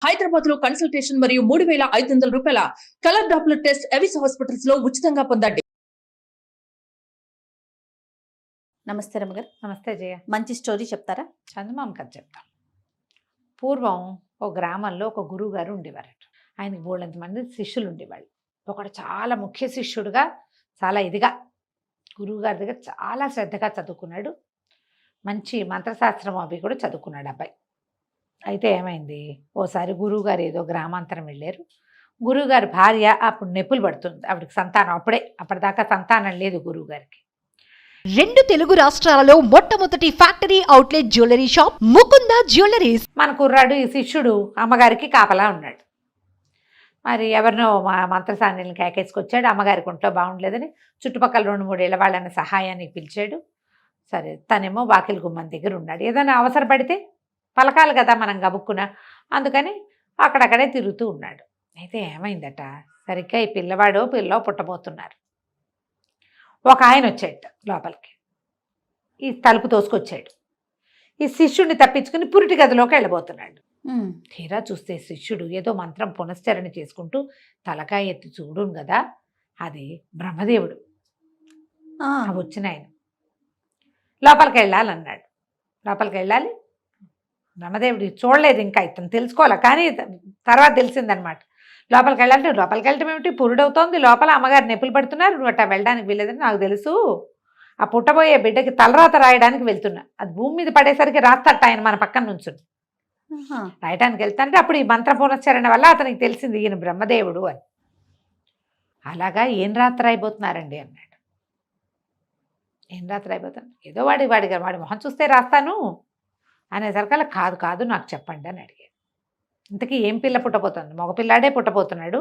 హైదరాబాద్ లో కన్సల్టేషన్ మరియు 3,500 రూపాయల colour Doppler test Avis hospitals లో ఉచితంగా పొందండి. నమస్తే రమ్మగారు. నమస్తే జయ. మంచి స్టోరీ చెప్తారా? చందమామ కథ చెప్తాం. పూర్వం ఒక గ్రామంలో ఒక గురువు గారు ఉండేవారట. ఆయనకి బోళ్ళంతమంది శిష్యులు ఉండేవాళ్ళు. ఒకడు చాలా ముఖ్య శిష్యుడుగా, చాలా ఇదిగా గురువు గారి దగ్గర చాలా శ్రద్ధగా చదువుకున్నాడు. మంచి మంత్రశాస్త్రం అవి కూడా చదువుకున్నాడు అబ్బాయి. అయితే ఏమైంది, ఓసారి గురువుగారు ఏదో గ్రామాంతరం వెళ్ళారు. గురువుగారి భార్య అప్పుడు నొప్పులు పడుతుంది. ఆవిడకి సంతానం అప్పటిదాకా సంతానం లేదు గురువుగారికి. 2 తెలుగు రాష్ట్రాలలో మొట్టమొదటి factory outlet jewellery shop Mukunda jewelleries. మన కుర్రాడు ఈ శిష్యుడు అమ్మగారికి కాపలా ఉన్నాడు. మరి ఎవరినో మంత్రసాన్యులను కేకేసుకొచ్చాడు. అమ్మగారికి ఒంట్లో బాగుండలేదని చుట్టుపక్కల 2-3 ఏళ్ళ వాళ్ళని సహాయానికి పిలిచాడు. సరే, తనేమో వాకిలి గుమ్మం దగ్గర ఉన్నాడు. ఏదైనా అవసరపడితే పలకాలి కదా మనం గబుక్కున, అందుకని అక్కడక్కడే తిరుగుతూ ఉన్నాడు. అయితే ఏమైందట, సరిగ్గా ఈ పిల్లవాడో పిల్లో పుట్టబోతున్నారు. ఒక ఆయన వచ్చాడు లోపలికి. ఈ తలుపు తోసుకొచ్చాడు. ఈ శిష్యుడిని తప్పించుకుని పురిటి గదిలోకి వెళ్ళబోతున్నాడు. తీరా చూస్తే శిష్యుడు ఏదో మంత్రం పునశ్చరణ చేసుకుంటూ తలకాయ ఎత్తి చూడును కదా, అది బ్రహ్మదేవుడు. వచ్చిన ఆయన లోపలికి వెళ్ళాలన్నాడు. లోపలికి వెళ్ళాలి, బ్రహ్మదేవుడు చూడలేదు ఇంకా, ఇతను తెలుసుకోవాలి. కానీ తర్వాత తెలిసిందనమాట. లోపలికి వెళ్ళాలంటే లోపలికి వెళ్ళటం ఏమిటి, పురుడవుతోంది లోపల, అమ్మగారు నొప్పులు పడుతున్నారు, నువ్వు అట్టా వెళ్ళడానికి వీలేదని నాకు తెలుసు. ఆ పుట్టబోయే బిడ్డకి తలరాత రాయడానికి వెళ్తున్నా, అది భూమి మీద పడేసరికి రాస్తట ఆయన మన పక్కన నుంచుని. రాయటానికి వెళ్తాంటే అప్పుడు ఈ మంత్ర పునశ్చరణ వల్ల అతనికి తెలిసింది ఈయన బ్రహ్మదేవుడు అని. అలాగా ఏం రాత్రి రాయిపోతున్నారండి అన్నాడు. ఏం రాత్రి రాయిపోతాను, ఏదో వాడి మొహం చూస్తే రాస్తాను అనేసరికల్లా కాదు నాకు చెప్పండి అని అడిగాడు. ఇంతకీ ఏం పిల్ల పుట్టబోతుంది, మగపిల్లాడే పుట్టబోతున్నాడు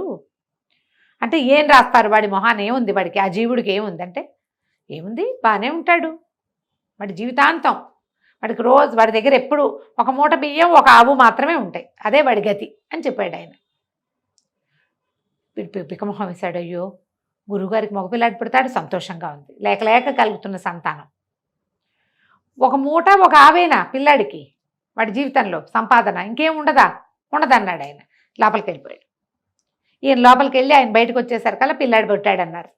అంటే ఏం రాస్తారు, వాడి మొహాన్ని ఏముంది, వాడికి ఆ జీవుడికి ఏముంది అంటే, ఏముంది బాగానే ఉంటాడు, వాడి జీవితాంతం, వాడికి రోజు వాడి దగ్గర ఎప్పుడు ఒక మూట బియ్యం ఒక ఆవు మాత్రమే ఉంటాయి, అదే వాడి గతి అని చెప్పాడు ఆయన. పికమొహం వేశాడు. అయ్యో, గురువుగారికి మగపిల్లాడి పుడతాడు, సంతోషంగా ఉంది, లేక కలుగుతున్న సంతానం. ఒక మూట ఒక ఆవేనా పిల్లాడికి వాడి జీవితంలో సంపాదన, ఇంకేం ఉండదన్నాడు ఆయన. లోపలికి వెళ్ళిపోయాడు. ఈయన లోపలికి వెళ్ళి ఆయన బయటకు వచ్చేసరికల్లా పిల్లాడు పుట్టాడన్నారు.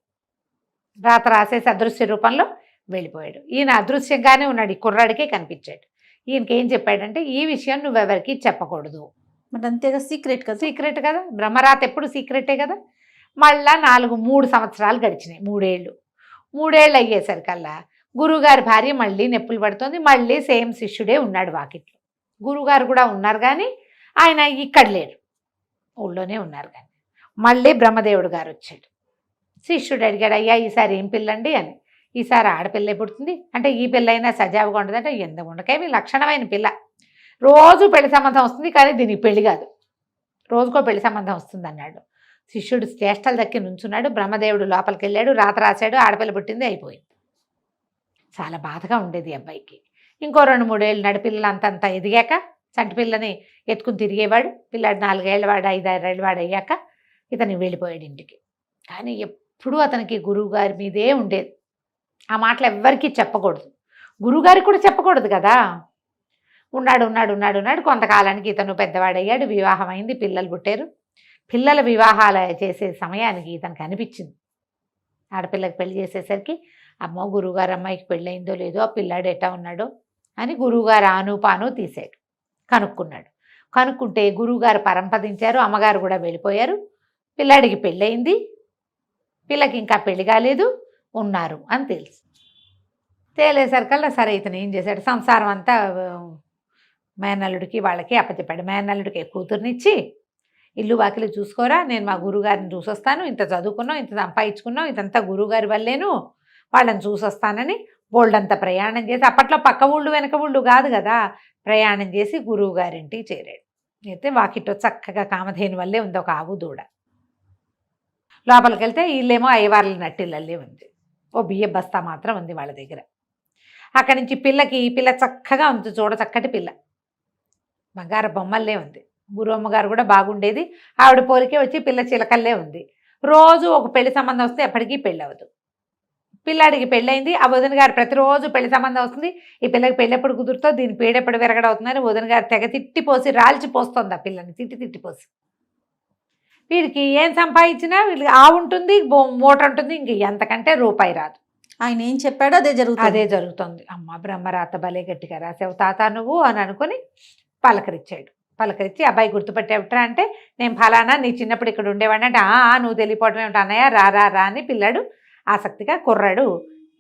రాత రాసేసి అదృశ్య రూపంలో వెళ్ళిపోయాడు. ఈయన అదృశ్యంగానే ఉన్నాడు, ఈ కుర్రాడికే కనిపించాడు. ఈయనకి ఏం చెప్పాడంటే, ఈ విషయం నువ్వెవరికి చెప్పకూడదు. మరి అంతేగా, సీక్రెట్ కదా, బ్రహ్మరాత ఎప్పుడు సీక్రెటే కదా. మళ్ళా 3 సంవత్సరాలు గడిచినాయి, 3 ఏళ్ళు అయ్యేసరికల్లా గురువుగారి భార్య మళ్ళీ నొప్పులు పడుతుంది. మళ్ళీ సేమ్ శిష్యుడే ఉన్నాడు వాకిట్లో. గురువుగారు కూడా ఉన్నారు కానీ ఆయన ఇక్కడ లేరు, ఊళ్ళోనే ఉన్నారు. కానీ మళ్ళీ బ్రహ్మదేవుడు గారు వచ్చాడు. శిష్యుడు అడిగాడు, అయ్యా ఈసారి ఏం పిల్లండి అని. ఈసారి ఆడపిల్లే పుడుతుంది అంటే, ఈ పిల్ల అయినా సజావుగా ఉండదంటే, ఎందుకు ఉండకేమి లక్షణమైన పిల్ల, రోజు పెళ్లి సంబంధం వస్తుంది కానీ దీనికి పెళ్లి కాదు, రోజుకో పెళ్లి సంబంధం వస్తుంది అన్నాడు. శిష్యుడు చేష్టలు దక్కి నుంచున్నాడు. బ్రహ్మదేవుడు లోపలికి వెళ్ళాడు, రాత రాశాడు, ఆడపిల్ల పుట్టింది, అయిపోయింది. చాలా బాధగా ఉండేది అబ్బాయికి. ఇంకో 2-3 ఏళ్ళు నడిపిల్లలు అంతంత ఎదిగాక చంటి పిల్లని ఎత్తుకుని తిరిగేవాడు. పిల్లాడు 4 ఏళ్ళ వాడు, 5-6 ఏళ్ళ వాడు అయ్యాక ఇతను వెళ్ళిపోయాడు ఇంటికి. కానీ ఎప్పుడూ అతనికి గురువుగారి మీదే ఉండేది. ఆ మాటలు ఎవ్వరికీ చెప్పకూడదు, గురువుగారికి కూడా చెప్పకూడదు కదా. ఉన్నాడు. కొంతకాలానికి ఇతను పెద్దవాడయ్యాడు, వివాహం అయింది, పిల్లలు పుట్టారు. పిల్లల వివాహాలు చేసే సమయానికి ఇతనికి అనిపించింది, ఆడపిల్లకి పెళ్లి చేసేసరికి, అమ్మో గురువుగారు అమ్మాయికి పెళ్ళయిందో లేదో, ఆ పిల్లాడు ఎట్టా ఉన్నాడో అని గురువుగారు ఆనుపాను తీసాడు. కనుక్కుంటే గురువుగారు పరంపదించారు, అమ్మగారు కూడా వెళ్ళిపోయారు. పిల్లాడికి పెళ్ళయింది, పిల్లకి ఇంకా పెళ్లి కాలేదు, ఉన్నారు అని తెలుసు. తేలేసరికల్లా సరే ఇతను ఏం చేశాడు, సంసారం అంతా మేనల్లుడికి వాళ్ళకి అప్పచెప్పాడు. మేనల్లుడికి కూతుర్నిచ్చి, ఇల్లు వాకిలి చూసుకోరా, నేను మా గురువుగారిని చూసొస్తాను, ఇంత చదువుకున్నాం, ఇంత సంపాదించుకున్నాం, ఇదంతా గురువుగారి వల్లేను, వాళ్ళని చూసొస్తానని బోల్డంతా ప్రయాణం చేసి, అప్పట్లో పక్క ఊళ్ళు వెనక ఊళ్ళు కాదు కదా, ప్రయాణం చేసి గురువు గారింటికి చేరాడు. అయితే వాకిట్లో చక్కగా కామధేను వల్లే ఉంది ఒక ఆవు దూడ. లోపలికి వెళ్తే ఇల్లేమో అయ్యవార్ల నట్టిల్లల్లే ఉంది, ఓ బియ్య బస్తా మాత్రం ఉంది వాళ్ళ దగ్గర. అక్కడి నుంచి పిల్ల చక్కగా ఉంది, చూడ చక్కటి పిల్ల, బంగారు బొమ్మల్లే ఉంది. గురువు అమ్మగారు కూడా బాగుండేది, ఆవిడ పోలికే వచ్చి పిల్ల చిలకల్లే ఉంది. రోజు ఒక పెళ్లి సంబంధం వస్తే ఎప్పటికీ పెళ్ళి అవ్వదు. పిల్లాడికి పెళ్ళయింది. ఆ వదిన గారు ప్రతిరోజు పెళ్లి సంబంధం వస్తుంది, ఈ పిల్లకి పెళ్ళెప్పుడు కుదురుతో దీని పేడెప్పుడు విరగడవుతుందని వదిన గారు తెగ తిట్టిపోసి రాల్చిపోస్తుంది ఆ పిల్లని, తిట్టిపోసి. వీడికి ఏం సంపాదించినా వీళ్ళకి ఆవు ఉంటుంది, మూట ఉంటుంది, ఇంక ఎంతకంటే రూపాయి రాదు. ఆయన ఏం చెప్పాడో అదే అదే జరుగుతుంది. అమ్మ బ్రహ్మరాత భలే గట్టిగా రాసావు తాత నువ్వు అని అనుకుని పలకరించాడు. పలకరించి అబ్బాయి గుర్తుపట్టేవిట్రా అంటే, నేను ఫలానా నీ చిన్నప్పుడు ఇక్కడ ఉండేవాడిని అంటే, నువ్వు తెలియపోవడం ఏమిటి అన్నయ్య, రా అని పిల్లాడు ఆసక్తిగా కుర్రాడు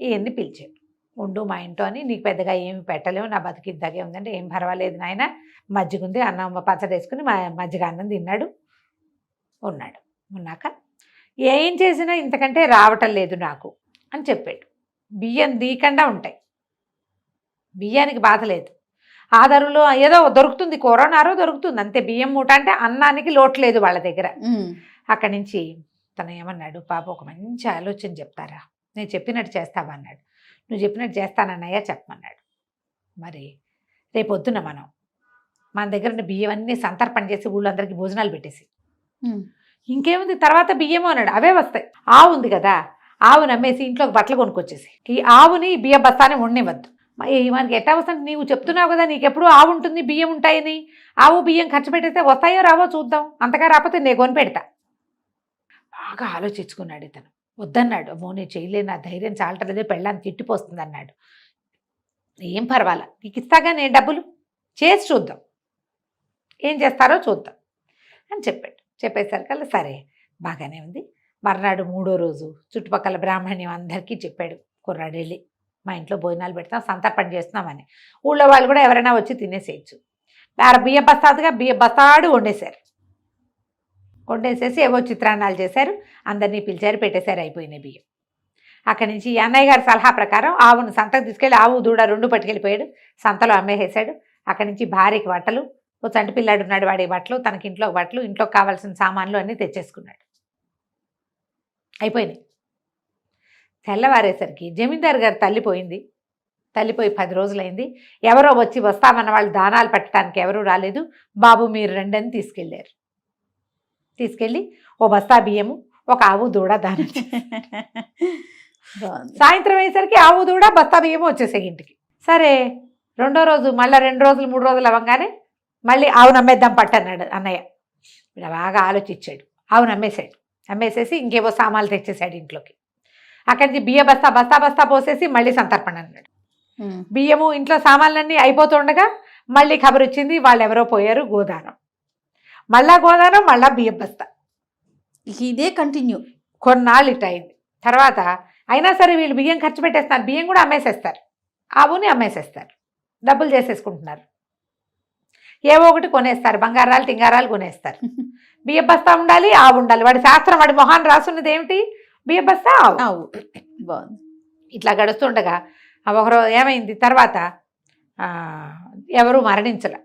ఈయన్ని పిలిచాడు. ఉండు మా ఇంట్లో అని, నీకు పెద్దగా ఏమి పెట్టలేవు, నా బతికిద్దాగే ఉందంటే, ఏం పర్వాలేదు నాయన, మజ్జిగ ఉంది, అన్నం పచ్చడి వేసుకుని మజ్జిగ అన్నం తిన్నాడు. ఉన్నాక ఏం చేసినా ఇంతకంటే రావటం లేదు నాకు అని చెప్పాడు. బియ్యం దీకుండా ఉంటాయి, బియ్యానికి బాధ లేదు, ఆధారులో ఏదో దొరుకుతుంది, కూరనారో దొరుకుతుంది అంతే. బియ్యం మూట అంటే అన్నానికి లోటు లేదు వాళ్ళ దగ్గర. అక్కడి నుంచి తను ఏమన్నాడు, పాప ఒక మంచి ఆలోచన చెప్తారా, నేను చెప్పినట్టు చేస్తావా అన్నాడు. నువ్వు చెప్పినట్టు చేస్తానన్నయ్య చెప్పమన్నాడు. మరి రేపొద్దున మన దగ్గర ఉన్న బియ్యం అన్నీ సంతర్పణ చేసి ఊళ్ళందరికీ భోజనాలు పెట్టేసి, ఇంకేముంది తర్వాత బియ్యము అన్నాడు, అవే వస్తాయి. ఆవు ఉంది కదా, ఆవును అమ్మేసి ఇంట్లోకి బట్టలు కొనుక్కొచ్చేసి, ఈ ఆవుని బియ్య బస్తాని ఉండనివ్వద్దు. మనకి ఎట్టా వస్తుంది, నీవు చెప్తున్నావు కదా నీకెప్పుడు ఆవు ఉంటుంది బియ్యం ఉంటాయని, ఆవు బియ్యం ఖర్చు పెట్టేస్తే వస్తాయో రావో చూద్దాం, అంతగా రాకపోతే నేను కొని పెడతా. బాగా ఆలోచించుకున్నాడు ఇతను. వద్దన్నాడు, అమ్మో నేను చేయలేను, నా ధైర్యం చాలటలేదే, పెళ్ళాన్ని తిట్టిపోస్తుంది అన్నాడు. ఏం పర్వాలా, నీకు ఇస్తాగా నేను డబ్బులు, చేసి చూద్దాం, ఏం చేస్తారో చూద్దాం అని చెప్పాడు. చెప్పేసరికల్లా సరే బాగానే ఉంది. మర్నాడు 3వ రోజు చుట్టుపక్కల బ్రాహ్మణ్యం అందరికీ చెప్పాడు కుర్రాడు వెళ్ళి, మా ఇంట్లో భోజనాలు పెడతాం, సంతర్పణ చేస్తున్నామని. ఊళ్ళో వాళ్ళు కూడా ఎవరైనా వచ్చి తినేసేయచ్చు. బియ్య బస్తాడు వండేసేసి ఏవో చిత్రాన్నాలు చేశారు, అందరినీ పిలిచారు, పెట్టేశారు, అయిపోయినాయి బియ్యం. అక్కడి నుంచి అన్నయ్య గారి సలహా ప్రకారం ఆవును సంతకు తీసుకెళ్ళి ఆవు దూడ 2 పట్టుకెళ్ళిపోయాడు, సంతలో అమ్మేసేసాడు. అక్కడి నుంచి భార్యకి బట్టలు, ఓ చంటి పిల్లాడు ఉన్నాడు, వాడి బట్టలు, తనకి ఇంట్లో బట్టలు, ఇంట్లోకి కావాల్సిన సామాన్లు అన్నీ తెచ్చేసుకున్నాడు. అయిపోయినాయి. తెల్లవారేసరికి జమీందారు గారు తల్లిపోయింది. తల్లిపోయి 10 రోజులైంది. ఎవరో వచ్చి వస్తామన్న వాళ్ళు దానాలు పెట్టడానికి ఎవరూ రాలేదు. బాబు మీరు రండని తీసుకెళ్ళారు. తీసుకెళ్ళి ఓ బస్తా బియ్యము, ఒక ఆవు దూడ దానం. సాయంత్రం అయ్యేసరికి ఆవు దూడ బస్తా బియ్యము వచ్చేసాయి ఇంటికి. సరే 2వ రోజు మళ్ళీ 2 రోజులు 3 రోజులు అవ్వగానే మళ్ళీ ఆవును అమ్మేద్దాం పట్టన్నాడు అన్నయ్య. ఇలా బాగా ఆలోచించాడు, ఆవును అమ్మేశాడు. అమ్మేసేసి ఇంకేవో సామాన్లు తెచ్చేసాడు ఇంట్లోకి. అక్కడి నుంచి బియ్య బస్తా పోసేసి మళ్ళీ సంతర్పణ అన్నాడు. బియ్యము ఇంట్లో సామాన్లన్నీ అయిపోతుండగా మళ్ళీ ఖబర్ వచ్చింది, వాళ్ళు ఎవరో పోయారు, గోదానం. మళ్ళా బియ్య బస్తా, ఇదే కంటిన్యూ. కొన్నాళ్ళు ఇట్ అయింది. తర్వాత అయినా సరే వీళ్ళు బియ్యం ఖర్చు పెట్టేస్తారు, బియ్యం కూడా అమ్మేసేస్తారు, ఆవుని అమ్మేసేస్తారు, డబ్బులు చేసేసుకుంటున్నారు, ఏవో ఒకటి కొనేస్తారు, బంగారాలు టింగారాలు కొనేస్తారు. బియ్య బస్తా ఉండాలి, ఆవు ఉండాలి. వాడి శాస్త్రం, వాడి మొహాన్ని రాసున్నది ఏమిటి, బియ్య బస్తా ఆవు. బాగుంది. ఇట్లా గడుస్తుండగా ఒకరోజు ఏమైంది, తర్వాత ఎవరు మరణించలే,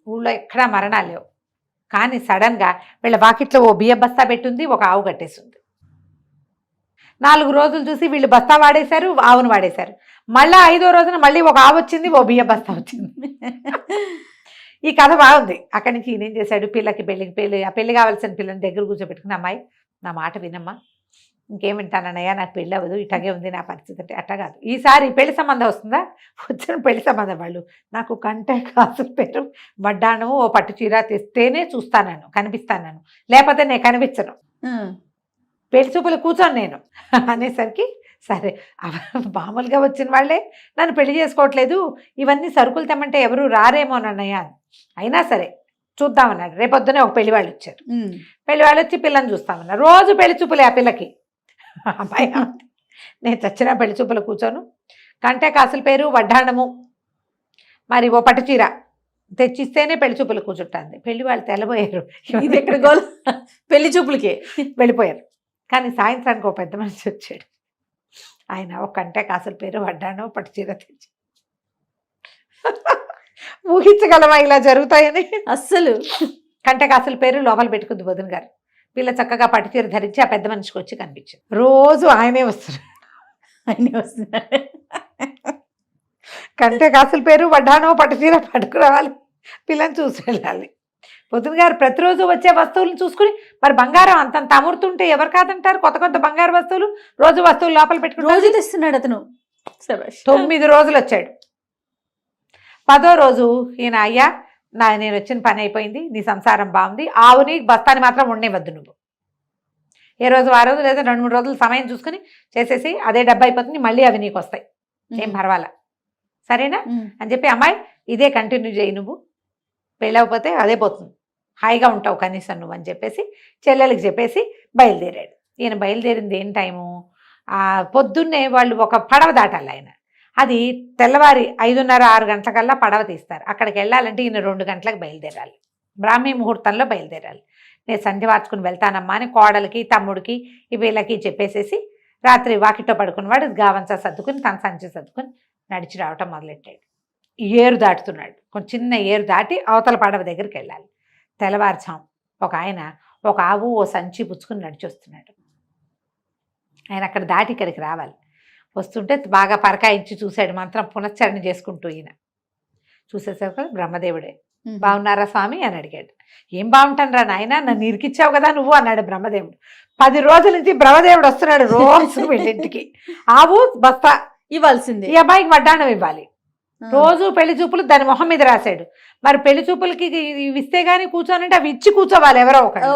ఊళ్ళో ఎక్కడా మరణాలు లేవు. కానీ సడన్గా వీళ్ళ వాకిట్లో ఓ బియ్య బస్తా పెట్టుంది, ఒక ఆవు కట్టేసింది. 4 రోజులు చూసి వీళ్ళు బస్తా వాడేశారు, ఆవును వాడేశారు. మళ్ళీ 5వ రోజున మళ్ళీ ఒక ఆవు వచ్చింది, ఓ బియ్య బస్తా వచ్చింది. ఈ కథ బాగుంది. అక్కడి నుంచి ఈయన ఏం చేశాడు, పెళ్లి కావాల్సిన పిల్లని దగ్గర కూర్చోబెట్టుకుని, అమ్మాయి నా మాట వినమ్మా, ఇంకేం వింటానన్నయ్యా, నాకు పెళ్ళి అవ్వదు, ఇట్లాగే ఉంది నా పరిస్థితి అంటే. అట్లా కాదు, ఈసారి పెళ్లి సంబంధం వస్తుందా, వచ్చిన పెళ్లి సంబంధం వాళ్ళు నాకు కంటే కాసులు పేరు వడ్డాను ఓ పట్టు చీర తెస్తేనే చూస్తాను, కనిపిస్తాను, లేకపోతే నేను కనిపించను, పెళ్లి చూపులు కూర్చోను నేను అనేసరికి, సరే మామూలుగా వచ్చిన వాళ్ళే నన్ను పెళ్లి చేసుకోవట్లేదు, ఇవన్నీ సరుకులు తెమ్మంటే ఎవరు రారేమోనన్నయ్య, అయినా సరే చూద్దామన్నాడు. రేపొద్దునే ఒక పెళ్లి వాళ్ళు వచ్చారు. పెళ్లి వాళ్ళు వచ్చి పిల్లని చూస్తామన్నారు. రోజు పెళ్లి చూపులే ఆ పిల్లకి. అబ్బాయి నేను చచ్చిన పెళ్లి చూపులు కూర్చోను, కంటే కాసుల పేరు వడ్డాణము మరి ఓ పట్టు చీర తెచ్చిస్తేనే పెళ్లి చూపులు కూర్చుంటుంది. పెళ్లి వాళ్ళు తెల్లబోయారు, ఇది ఎక్కడ గోల్, పెళ్లి చూపులకే వెళ్ళిపోయారు. కానీ సాయంత్రానికి ఒక పెద్ద మనిషి వచ్చాడు. ఆయన ఒక కంటే కాసుల పేరు వడ్డాను పట్టు చీర తెచ్చి, ఊహించగలమా ఇలా జరుగుతాయని? అస్సలు. కంటే కాసుల పేరు లోపల పెట్టుకుంది వదిన గారు. పిల్ల చక్కగా పట్టు చీర ధరించి ఆ పెద్ద మనిషికి వచ్చి కనిపించింది. రోజు ఆయనే వస్తున్నారు. కంటే కాసుల పేరు వడ్డానో పట్టు చీర పట్టుకురావాలి, పిల్లని చూసి వెళ్ళాలి. పొద్దున గారు ప్రతిరోజు వచ్చే వస్తువులను చూసుకుని మరి బంగారం అంతంత అమరుతుంటే ఎవరు కాదంటారు? కొత్త కొత్త బంగారు వస్తువులు రోజు వస్తువులు లోపల పెట్టుకుంటారు. రోజు తెస్తున్నాడు అతను. శభాష్. 9 రోజులు వచ్చాడు. 10వ రోజు ఈయన, అయ్యా నేను వచ్చిన పని అయిపోయింది, నీ సంసారం బాగుంది, ఆవుని బస్తాని మాత్రం ఉండేవద్దు నువ్వు. ఏ రోజు ఆ రోజు లేదా 2-3 రోజులు సమయం చూసుకుని చేసేసి అదే డబ్బు అయిపోతుంది, మళ్ళీ అవి నీకు వస్తాయి, ఏం పర్వాలా, సరేనా అని చెప్పి, అమ్మాయి ఇదే కంటిన్యూ చేయి, నువ్వు పెళ్ళవకపోతే అదే పోతుంది, హాయిగా ఉంటావు కనీసం నువ్వు అని చెప్పేసి చెల్లెలకి చెప్పేసి బయలుదేరాడు. ఈయన బయలుదేరింది ఏం టైము? పొద్దున్నే వాళ్ళు ఒక పడవ దాటాలి. ఆయన అది తెల్లవారి 5:30-6 గంటలకల్లా పడవ తీస్తారు. అక్కడికి వెళ్ళాలంటే ఈయన 2 గంటలకు బయలుదేరాలి, బ్రాహ్మీ ముహూర్తంలో బయలుదేరాలి. నేను సంధ్య వార్చుకుని వెళ్తానమ్మా అని కోడలికి తమ్ముడికి వీళ్ళకి చెప్పేసేసి రాత్రి వాకిట్లో పడుకున్నవాడు గావంచా సర్దుకుని తన సంచి సర్దుకుని నడిచి రావటం మొదలెట్టాడు. ఏరు దాటుతున్నాడు, కొంచెం చిన్న ఏరు దాటి అవతల పడవ దగ్గరికి వెళ్ళాలి. తెల్లవారుచాం ఒక ఆయన ఒక ఆవు ఓ సంచి పుచ్చుకుని నడిచి వస్తున్నాడు. ఆయన అక్కడ దాటి ఇక్కడికి రావాలి. వస్తుంటే బాగా పరకాయించి చూశాడు, మంత్రం పునశ్చరణ చేసుకుంటూ. ఈయన చూసేసరికి బ్రహ్మదేవుడే. బాగున్నారా స్వామి అని అడిగాడు. ఏం బాగుంటాను రా నాయన, నన్ను ఇరికిచ్చావు కదా నువ్వు అన్నాడు బ్రహ్మదేవుడు. 10 రోజుల నుంచి బ్రహ్మదేవుడు వస్తున్నాడు రోజు వీళ్ళింటికి. ఆవు బస్తా ఇవ్వాల్సింది, ఈ అబ్బాయికి వడ్డాణం ఇవ్వాలి. రోజు పెళ్లి చూపులు దాని మొహం మీద రాశాడు. మరి పెళ్లి చూపులకి ఇవి ఇస్తే గానీ కూర్చోనంటే అవి ఇచ్చి కూర్చోవాలి ఎవరో ఒకరు.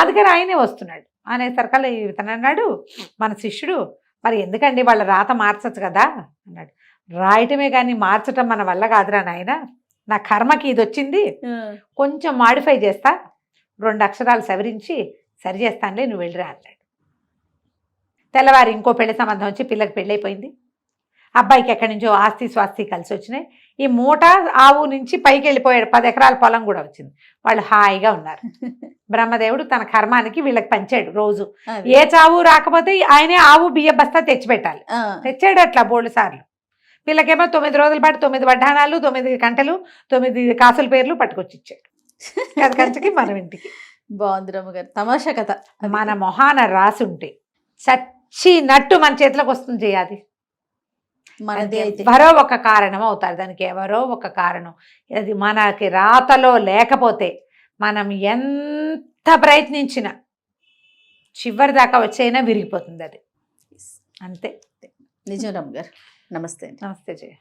అందుకని ఆయనే వస్తున్నాడు అనేసరికల్లా ఇతను అన్నాడు, మన శిష్యుడు, మరి ఎందుకండి వాళ్ళ రాత మార్చచ్చు కదా అన్నాడు. రాయటమే కానీ మార్చటం మన వల్ల కాదురా నాయన, నా కర్మకి ఇది వచ్చింది, కొంచెం మాడిఫై చేస్తా, 2 అక్షరాలు సవరించి సరి చేస్తానులే, నువ్వు వెళ్ళిరా అన్నాడు. తెల్లవారి ఇంకో పెళ్లి సంబంధం వచ్చి పిల్లకి పెళ్ళైపోయింది. అబ్బాయికి ఎక్కడి నుంచో ఆస్తి స్వాస్తి కలిసి వచ్చినాయి. ఈ మూట ఆవు నుంచి పైకి వెళ్ళిపోయాడు, 10 ఎకరాల పొలం కూడా వచ్చింది. వాళ్ళు హాయిగా ఉన్నారు. బ్రహ్మదేవుడు తన కర్మానికి వీళ్ళకి పంచాడు. రోజు ఏ చావు రాకపోతే ఆయనే ఆవు బియ్య బస్తా తెచ్చిపెట్టాలి. తెచ్చాడు అట్లా 3 సార్లు. వీళ్ళకేమో 9 రోజుల పాటు 9 వడ్డాణాలు, 9 గంటలు, 9 కాసుల పేర్లు పట్టుకొచ్చి ఇచ్చాడు. అది కంచకి మనం ఇంటికి. బాగుంది రమ్మగారు, తమాషా కథ. మన మొహాన రాసుంటే చచ్చినట్టు మన చేతిలోకి వస్తుంది అది. మనది అయితే ఎవరో ఒక కారణం అవుతారు దానికి, ఎవరో ఒక కారణం. అది మనకి రాతలో లేకపోతే మనం ఎంత ప్రయత్నించినా చివరి దాకా వచ్చైనా విరిగిపోతుంది అది. అంతే. నిజం రమ్మగారు. నమస్తే. నమస్తే జయ.